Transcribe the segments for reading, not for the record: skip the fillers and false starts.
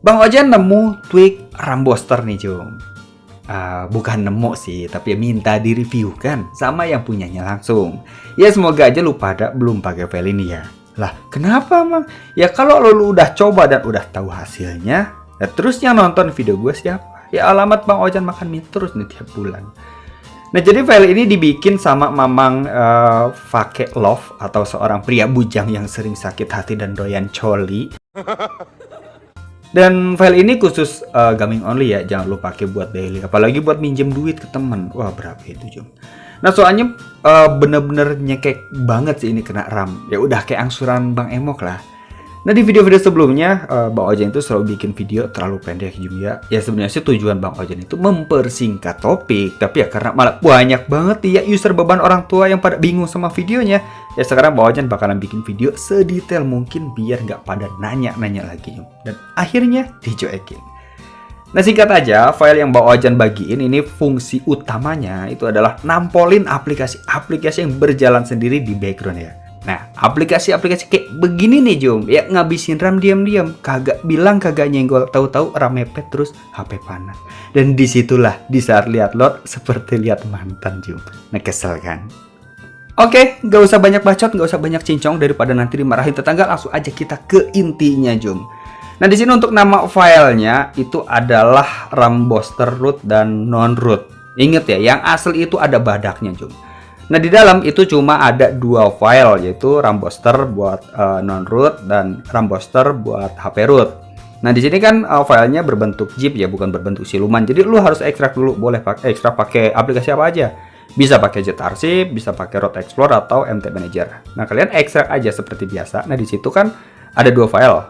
Bang Ojan nemu tweak RAM booster nih, Jom. Bukan nemu sih, tapi minta di-review kan sama yang punyanya langsung. Ya semoga aja lu pada belum pakai file ini ya. Lah, kenapa, Mang? Ya kalau lu udah coba dan udah tahu hasilnya, ya terus yang nonton video gue siapa? Ya alamat Bang Ojan makan mie terus nih tiap bulan. Nah, jadi file ini dibikin sama Mamang Fake Love atau seorang pria bujang yang sering sakit hati dan doyan coli. Dan file ini khusus gaming only ya, jangan lu pakai buat daily, apalagi buat minjem duit ke temen. Wah, berapa itu, Jom? Nah, soalnya bener-bener nyekek banget sih ini kena RAM. Ya udah kayak angsuran Bang Emok lah. Nah, di video-video sebelumnya Bang Ojan itu selalu bikin video terlalu pendek, Jom ya. Ya sebenarnya sih tujuan Bang Ojan itu mempersingkat topik, tapi ya karena malah banyak banget ya user beban orang tua yang pada bingung sama videonya. Ya sekarang Bang Ojan bakalan bikin video sedetail mungkin biar nggak pada nanya-nanya lagi, Jom. Dan akhirnya dicuekin. Nah, singkat aja, file yang Bang Ojan bagiin ini fungsi utamanya itu adalah nampolin aplikasi-aplikasi yang berjalan sendiri di background ya. Nah, aplikasi-aplikasi kayak begini nih, Jom, ya ngabisin RAM diam-diam, kagak bilang kagak nyenggol, tahu-tahu RAM mepet terus HP panas. Dan disitulah di saat lihat load seperti lihat mantan, Jom. Nah, kesel kan? Oke, nggak usah banyak bacot, nggak usah banyak cincong daripada nanti dimarahin tetangga, langsung aja kita ke intinya, Jom. Nah, di sini untuk nama filenya itu adalah RAM booster root dan non root. Ingat ya, yang asli itu ada badaknya, Jom. Nah, di dalam itu cuma ada dua file, yaitu RAM booster buat non root dan RAM booster buat HP root. Nah, di sini kan filenya berbentuk zip ya, bukan berbentuk siluman. Jadi lu harus ekstrak dulu, boleh ekstrak pakai aplikasi apa aja. Bisa pakai ZArchive, bisa pakai Root Explorer atau MT Manager. Nah, kalian ekstrak aja seperti biasa. Nah, di situ kan ada dua file.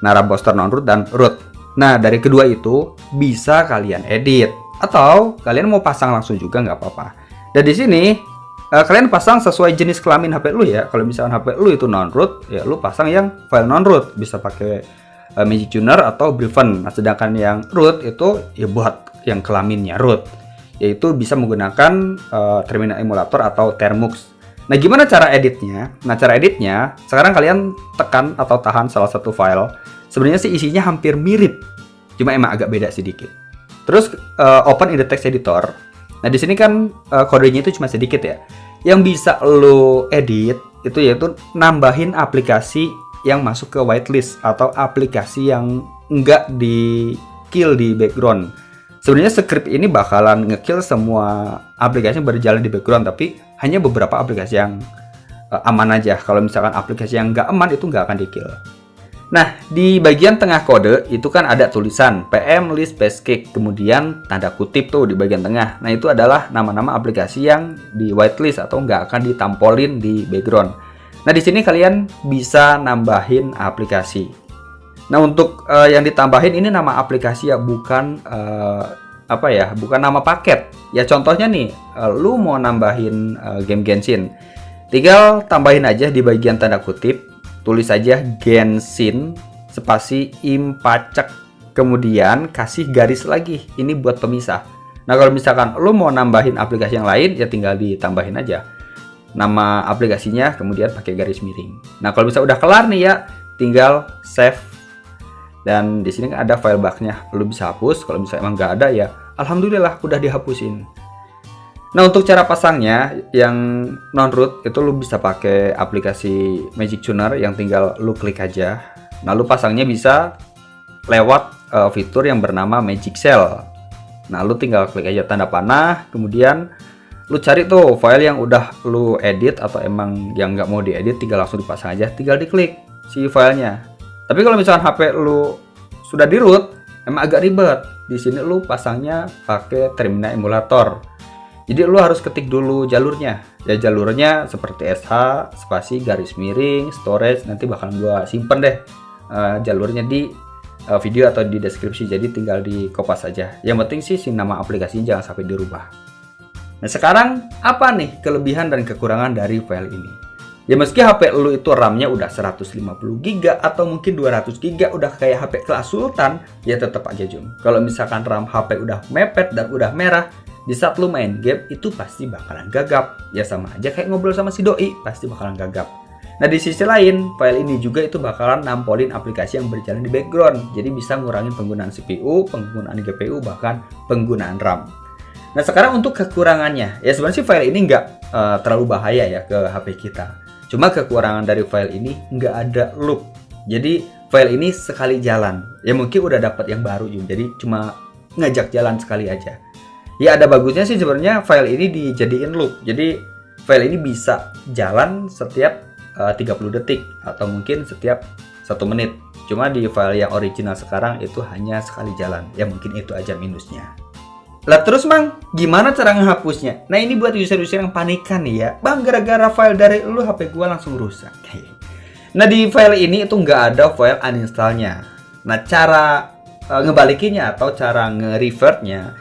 Nah, RAM booster non root dan root. Nah, dari kedua itu bisa kalian edit atau kalian mau pasang langsung juga nggak apa-apa. Dan di sini kalian pasang sesuai jenis kelamin HP lu ya. Kalau misalkan HP lu itu non-root, ya lu pasang yang file non-root. Bisa pakai Magic Tuner atau Briefen. Nah, sedangkan yang root itu ya buat yang kelaminnya root, yaitu bisa menggunakan terminal emulator atau Termux. Nah, gimana cara editnya? Nah, cara editnya, sekarang kalian tekan atau tahan salah satu file. Sebenarnya sih isinya hampir mirip, cuma emang agak beda sedikit. Terus open in the text editor. Nah, di sini kan kodenya itu cuma sedikit ya. Yang bisa lo edit itu yaitu nambahin aplikasi yang masuk ke whitelist atau aplikasi yang enggak di kill di background. Sebenarnya script ini bakalan ngekill semua aplikasi yang berjalan di background, tapi hanya beberapa aplikasi yang aman aja. Kalau misalkan aplikasi yang nggak aman itu nggak akan di-kill. Nah, di bagian tengah kode itu kan ada tulisan PM list basic, kemudian tanda kutip tuh di bagian tengah. Nah, itu adalah nama-nama aplikasi yang di whitelist atau nggak akan ditampolin di background. Nah, di sini kalian bisa nambahin aplikasi. Nah, untuk yang ditambahin ini nama aplikasi ya, bukan bukan nama paket. Ya contohnya nih, lu mau nambahin game Genshin, tinggal tambahin aja di bagian tanda kutip, tulis aja Genshin spasi impacek, kemudian kasih garis lagi, ini buat pemisah. Nah, kalau misalkan lu mau nambahin aplikasi yang lain, ya tinggal ditambahin aja nama aplikasinya, kemudian pakai garis miring. Nah, kalau bisa udah kelar nih ya, tinggal save. Dan di sini kan ada file bugnya, lu bisa hapus. Kalau misalnya emang nggak ada ya, alhamdulillah udah dihapusin. Nah, untuk cara pasangnya yang non-root itu lu bisa pakai aplikasi Magic Tuner yang tinggal lu klik aja. Nah, lu pasangnya bisa lewat fitur yang bernama Magic Shell. Nah, lu tinggal klik aja tanda panah, kemudian lu cari tuh file yang udah lu edit atau emang yang nggak mau diedit, tinggal langsung dipasang aja, tinggal diklik si filenya. Tapi kalau misalkan HP lu sudah di root, emang agak ribet. Di sini lu pasangnya pakai terminal emulator. Jadi lu harus ketik dulu jalurnya. Ya jalurnya seperti SH spasi garis miring storage, nanti bakalan gua simpen deh jalurnya di video atau di deskripsi. Jadi tinggal di kopas aja. Yang penting sih si nama aplikasinya jangan sampai dirubah. Nah, sekarang apa nih kelebihan dan kekurangan dari file ini? Ya meski HP lu itu RAM-nya udah 150 GB atau mungkin 200 GB udah kayak HP kelas Sultan, ya tetap aja Jom. Kalau misalkan RAM HP udah mepet dan udah merah, di saat lu main game itu pasti bakalan gagap. Ya sama aja kayak ngobrol sama si doi, pasti bakalan gagap. Nah, di sisi lain, file ini juga itu bakalan nampolin aplikasi yang berjalan di background. Jadi bisa ngurangin penggunaan CPU, penggunaan GPU, bahkan penggunaan RAM. Nah, sekarang untuk kekurangannya. Ya sebenarnya sih file ini nggak terlalu bahaya ya ke HP kita. Cuma kekurangan dari file ini nggak ada loop. Jadi file ini sekali jalan. Ya mungkin udah dapat yang baru juga. Jadi cuma ngajak jalan sekali aja. Ya ada bagusnya sih sebenarnya file ini dijadiin loop. Jadi file ini bisa jalan setiap 30 detik atau mungkin setiap 1 menit. Cuma di file yang original sekarang itu hanya sekali jalan. Ya mungkin itu aja minusnya. Lah terus Bang, gimana cara ngehapusnya? Nah ini buat user-user yang panikan nih ya. Bang, gara-gara file dari lu HP gua langsung rusak. Nah di file ini itu nggak ada file uninstallnya. Nah cara ngebalikinnya atau cara nge-revertnya,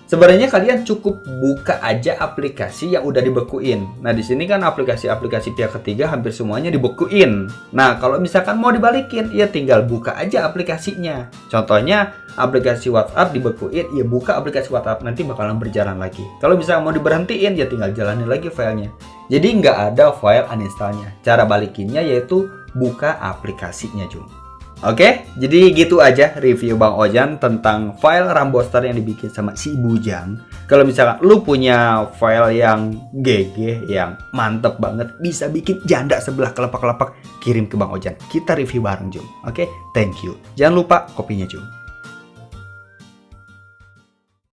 sebenarnya kalian cukup buka aja aplikasi yang udah dibekuin. Nah, di sini kan aplikasi-aplikasi pihak ketiga hampir semuanya dibekuin. Nah, kalau misalkan mau dibalikin, ya tinggal buka aja aplikasinya. Contohnya, aplikasi WhatsApp dibekuin, ya buka aplikasi WhatsApp, nanti bakalan berjalan lagi. Kalau misalkan mau diberhentiin, ya tinggal jalanin lagi filenya. Jadi nggak ada file uninstallnya. Cara balikinnya yaitu buka aplikasinya, Jung. Oke, jadi gitu aja review Bang Ojan tentang file RAM booster yang dibikin sama si Bujang. Kalau misalkan lu punya file yang GG, yang mantep banget, bisa bikin janda sebelah kelepak-kelepak, kirim ke Bang Ojan. Kita review bareng, Jung. Oke, thank you. Jangan lupa kopinya, Jung.